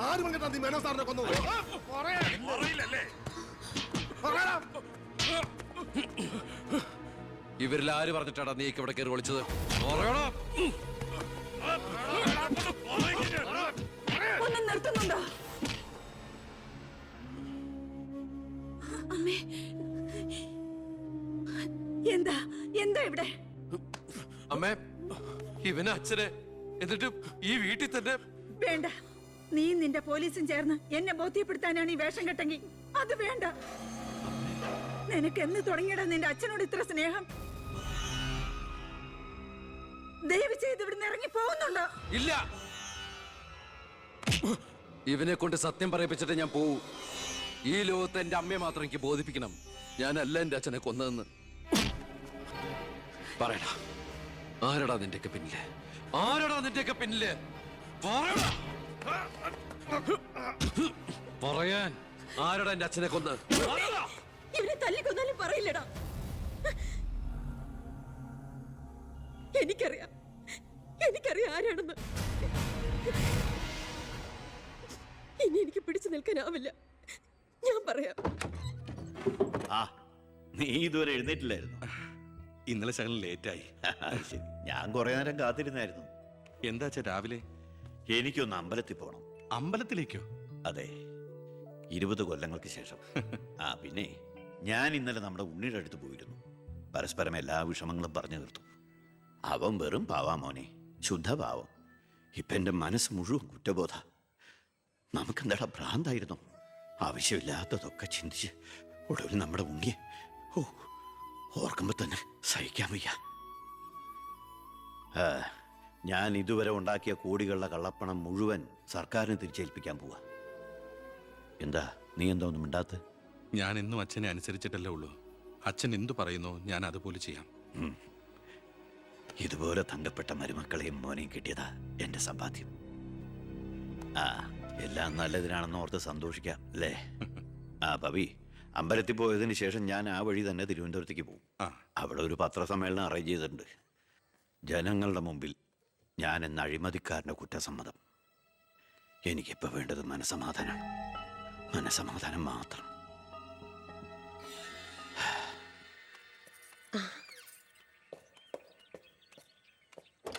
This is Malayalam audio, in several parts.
ആര് പറഞ്ഞിട്ടാ നീ മേനോ സാറിനെ കൊന്നത്? ഇവരിൽ ആര് പറഞ്ഞിട്ടാടാ നീ ഇവിടെ കയറി വിളിച്ചത്? ഒന്ന് നിർത്തുന്നുണ്ടോ? അമ്മേ, എന്താ എന്താ ഇവിടെ? അമ്മേ, ഇവന് അച്ഛനെ, എന്നിട്ട് ഈ വീട്ടിൽ തന്നെ. വേണ്ട, നീ നിന്റെ പോലീസും ചേർന്ന് എന്നെ ബോധ്യപ്പെടുത്താനാണ് ഈ വേഷം കെട്ടെങ്കിൽ അത് വേണ്ട. നിനക്ക് എന്ന് തുടങ്ങിയടാ നിന്റെ അച്ഛനോട് ഇത്ര സ്നേഹം? ദയവ് ചെയ്ത് ഇവിടുന്ന് ഇറങ്ങി പോകുന്നുണ്ടോ? ഇല്ല, ഇവനെ കൊണ്ട് സത്യം പറയിപ്പിച്ചിട്ട് ഞാൻ പോവൂ. ഈ ലോകത്ത് എന്റെ അമ്മയെ മാത്രം എനിക്ക് ബോധിപ്പിക്കണം, ഞാനല്ല എന്റെ അച്ഛനെ കൊന്നതെന്ന്. പറയടാ, ആരടാ നിന്റെയൊക്കെ പിന്നില്? ആരടാ നിന്റെയൊക്കെ പിന്നില്? പറയാൻ ആരടാ എന്റെ അച്ഛനെ കൊന്ന്? ഇവരെ തല്ലിക്കൊന്നാലും പറയില്ലടാ. എനിക്കറിയാം ആരാണെന്ന്. ഇനി എനിക്ക് പിടിച്ചു നിൽക്കാനാവില്ല. ഞാൻ പറയാം. നീ ഇതുവരെ എഴുന്നേറ്റില്ലായിരുന്നു? ഇന്നലെ ശകലം ലേറ്റായി. ശരി, ഞാൻ കുറെ നേരം കാത്തിരുന്നായിരുന്നു. എന്താ രാവിലെ? എനിക്കൊന്ന് അമ്പലത്തിൽ പോണം. അമ്പലത്തിലേക്കോ? അതെ, 20 കൊല്ലങ്ങൾക്ക് ശേഷം. പിന്നെ ഞാൻ ഇന്നലെ നമ്മുടെ ഉണ്ണിയുടെ അടുത്ത് പോയിരുന്നു. പരസ്പരം എല്ലാ വിഷമങ്ങളും പറഞ്ഞു തീർത്തു. അവൻ വെറും പാവാ മോനെ, ശുദ്ധപാവം. ഇപ്പം എൻ്റെ മനസ്സ് മുഴുവൻ കുറ്റബോധ. നമുക്കെന്താടാ ഭ്രാന്തായിരുന്നു? ആവശ്യമില്ലാത്തതൊക്കെ ചിന്തിച്ച് ഒടുവിൽ നമ്മുടെ ഉണ്ണിയെ ഓർക്കുമ്പോൾ തന്നെ സഹിക്കാൻ വയ്യ. ഞാൻ ഇതുവരെ ഉണ്ടാക്കിയ കോടികളുടെ കള്ളപ്പണം മുഴുവൻ സർക്കാരിന് തിരിച്ചേൽപ്പിക്കാൻ പോവാ. എന്താ നീ എന്താ ഒന്നും മിണ്ടാത്ത? ഞാൻ എന്നും അച്ഛനെ അനുസരിച്ചിട്ടല്ലേ ഉള്ളൂ. അച്ഛൻ എന്തു പറയുന്നോ ഞാൻ അതുപോലെ ചെയ്യാം. ഇതുപോലെ തങ്കപ്പെട്ട മരുമക്കളെയും മോനെയും കിട്ടിയതാ എന്റെ സമ്പാദ്യം. എല്ലാം നല്ലതിനാണെന്ന് ഓർത്ത് സന്തോഷിക്കാം അല്ലേ? പവി, അമ്പലത്തിൽ പോയതിന് ശേഷം ഞാൻ ആ വഴി തന്നെ തിരുവനന്തപുരത്തേക്ക് പോകും. അവിടെ ഒരു പത്രസമ്മേളനം അറേഞ്ച് ചെയ്തിട്ടുണ്ട്. ജനങ്ങളുടെ മുമ്പിൽ ഞാൻ എന്ന അഴിമതിക്കാരൻ്റെ കുറ്റസമ്മതം. എനിക്കിപ്പോൾ വേണ്ടത് മനസമാധാനമാണ്. മനസമാധാനം മാത്രം.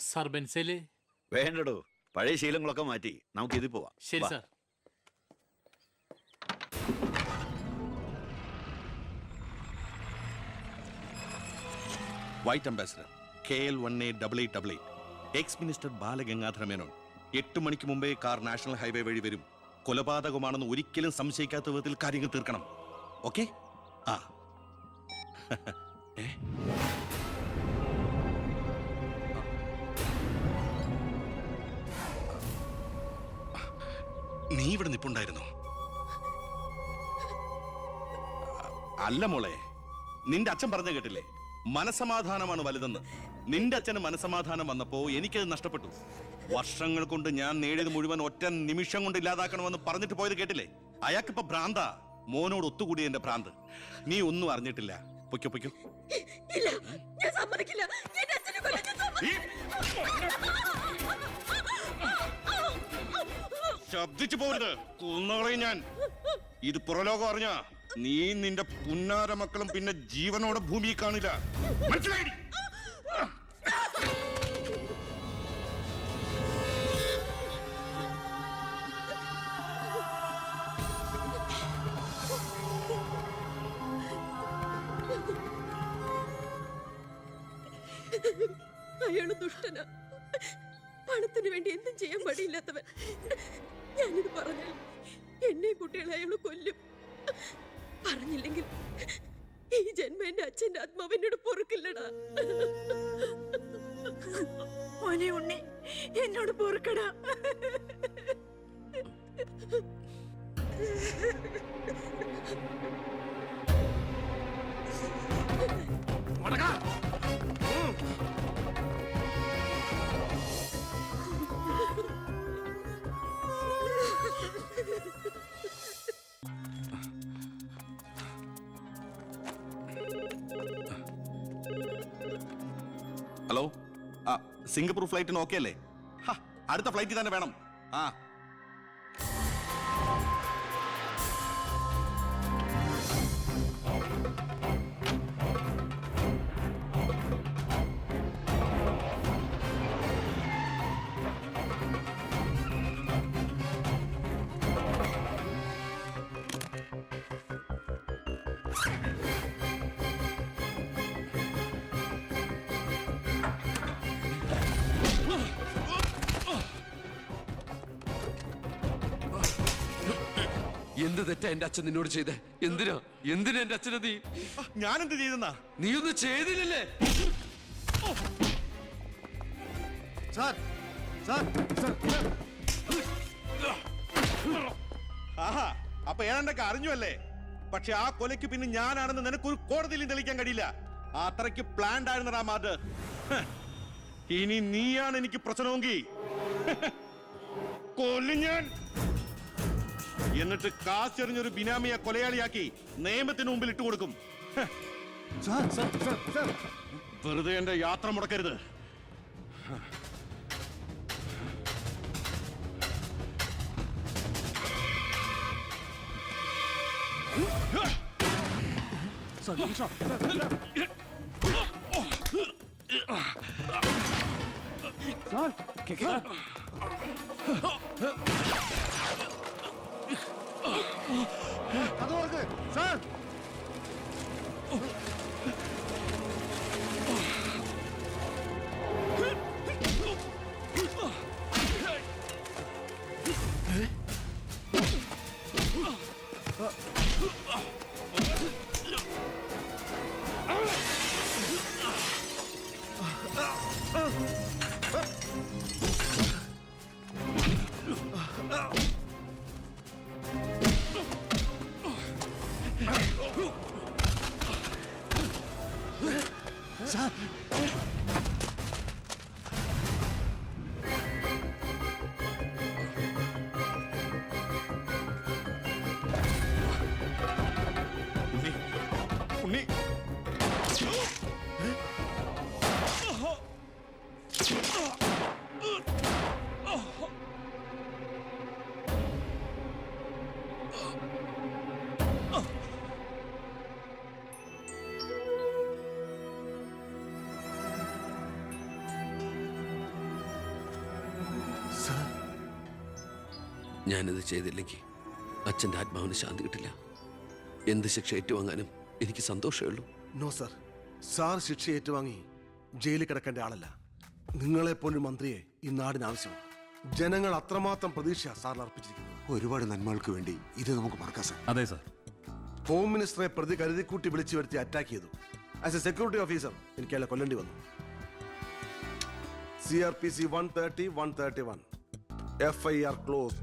സാർ, ബെൻസേല് വേണ്ടടോ, പഴയ ശീലങ്ങളൊക്കെ മാറ്റി നമുക്ക് ഇതിൽ പോവാം. ശരി sir. White ambassador KL188888 X minister Balagangadhara Menon. 8 മണിക്ക് മുമ്പേ കാർ നാഷണൽ ഹൈവേ വഴി വരും. കൊലപാതകമാണെന്ന് ഒരിക്കലും സംശയിക്കാത്ത വിധത്തിൽ കാര്യങ്ങൾ തീർക്കണം. ഓക്കെ? നീ ഇവിടെ നിപ്പുണ്ടായിരുന്നോ? അല്ല മോളെ, നിന്റെ അച്ഛൻ പറഞ്ഞ കേട്ടില്ലേ, മനസമാധാനമാണ് വലുതെന്ന്. നിന്റെ അച്ഛന് മനസമാധാനം വന്നപ്പോ എനിക്കത് നഷ്ടപ്പെട്ടു. വർഷങ്ങൾ കൊണ്ട് ഞാൻ നേടിയത് മുഴുവൻ ഒറ്റ നിമിഷം കൊണ്ട് ഇല്ലാതാക്കണമെന്ന് പറഞ്ഞിട്ട് പോയത് കേട്ടില്ലേ? അയാൾക്കിപ്പോ ഭ്രാന്താ. മോനോട് ഒത്തുകൂടിയ എന്റെ ഭ്രാന്ത്. നീ ഒന്നും അറിഞ്ഞിട്ടില്ല. പൊയ്ക്കോ പൊയ്ക്കോ. ശബ്ദിച്ചു പോരുത്, കൊന്നുകളയും ഞാൻ. ഇത് പുറലോകം അറിഞ്ഞ നീ നിന്റെ പുന്നാര മക്കളും പിന്നെ ജീവനോടെ ഭൂമിയിൽ കാണില്ല. മനസ്സിലായി? അയാള് ദുഷ്ടന, പണത്തിന് വേണ്ടി എന്തും ചെയ്യാൻ മടിയില്ലാത്തവൻ. ഞാനിത് പറഞ്ഞാൽ എന്നെ കുട്ടികളെ അയാള് കൊല്ലും. പറഞ്ഞില്ലെങ്കിൽ ഈ ജന്മം എന്റെ അച്ഛന്റെ ആത്മാവിനോട് പൊറുക്കില്ലടാ. മോനെ ഉണ്ണി, എന്നോട് പൊറുക്കടാ. ഹലോ, സിംഗപ്പൂർ ഫ്ലൈറ്റിന് ഓക്കെ അല്ലേ? ഹ, അടുത്ത ഫ്ലൈറ്റിൽ തന്നെ വേണം. ആ എന്ത് തെറ്റാ എന്റെ അച്ഛൻ നിന്നോട് ചെയ്തേ? എന്തിനാ എന്റെ അച്ഛനെ നീ ഞാനെന്ത് ചെയ്തെന്നാ? നീ ഒന്നും ചെയ്തില്ലല്ലേ? ആഹാ, അപ്പൊ ഏതാണ്ടൊക്കെ അറിഞ്ഞു അല്ലേ? പക്ഷെ ആ കൊലയ്ക്ക് പിന്നെ ഞാനാണെന്ന് നിനക്കൊരു കോടതിയിലും തെളിയിക്കാൻ കഴിയില്ല. അത്രയ്ക്ക് പ്ലാൻഡ് ആയിരുന്നടാ മാത്. ഇനി നീയാണ് എനിക്ക് പ്രശ്നമെങ്കിൽ കൊല്ലും ഞാൻ. എന്നിട്ട് കാശെറിഞ്ഞൊരു ബിനാമിയെ കൊലയാളിയാക്കി നിയമത്തിന് മുമ്പിൽ ഇട്ടുകൊടുക്കും. വെറുതെ എന്റെ യാത്ര മുടക്കരുത്. ഉണ്ണി, ഞാനിത് ചെയ്തില്ലെങ്കിൽ അച്ഛൻ്റെ ആത്മാവിന് ശാന്തി കിട്ടില്ല. എന്ത് ശിക്ഷ ഏറ്റുവാങ്ങാനും എനിക്ക് സന്തോഷമേ ഉള്ളൂ. നോ സർ, സാർ ശിക്ഷ ഏറ്റുവാങ്ങി ജയിലിൽ കിടക്കേണ്ട ആളല്ല. നിങ്ങളെപ്പോലൊരു മന്ത്രിയെ ഈ നാടിന് ആവശ്യമാണ്. ജനങ്ങൾ അത്രമാത്രം പ്രതീക്ഷ സാറിന് അർപ്പിച്ചിരിക്കുന്നത്. ഒരുപാട് നന്മകൾക്ക് വേണ്ടി ഇത് നമുക്ക് മറക്കാം സാർ. അതെ സാർ. ഹോം മിനിസ്റ്ററെ പ്രതി കരുതിക്കൂട്ടി വിളിച്ചു വരുത്തി അറ്റാക്ക് ചെയ്തു. ആസ് എ സെക്യൂരിറ്റി ഓഫീസർ എനിക്ക് അയാളെ കൊല്ലേണ്ടി വന്നു. CRPC 130, 131 FIR closed.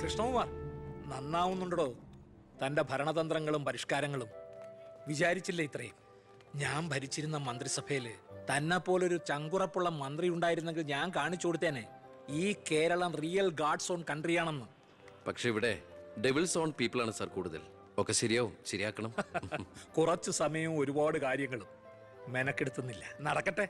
കൃഷ്ണകുമാർ നന്നാവുന്നുണ്ടോ? തന്റെ ഭരണതന്ത്രങ്ങളും പരിഷ്കാരങ്ങളും വിചാരിച്ചില്ല ഇത്രയും. ഞാൻ ഭരിച്ചിരുന്ന മന്ത്രിസഭയില് തന്നെ പോലൊരു ചങ്കുറപ്പുള്ള മന്ത്രി ഉണ്ടായിരുന്നെങ്കിൽ ഞാൻ കാണിച്ചു കൊടുത്തേനെ ഈ കേരളം റിയൽ ഗാഡ്സ് ഓൺ കൺട്രിയാണെന്ന്. പക്ഷെ ഇവിടെ ഡെവിൾസ് ഓൺ പീപ്പിൾ ആണ് സാർ കൂടുതൽ. ഒക്കെ ശരിയാവും, ശരിയാക്കണം. കുറച്ചു സമയവും ഒരുപാട് കാര്യങ്ങളും മെനക്കെടുത്തുന്നില്ല. നടക്കട്ടെ.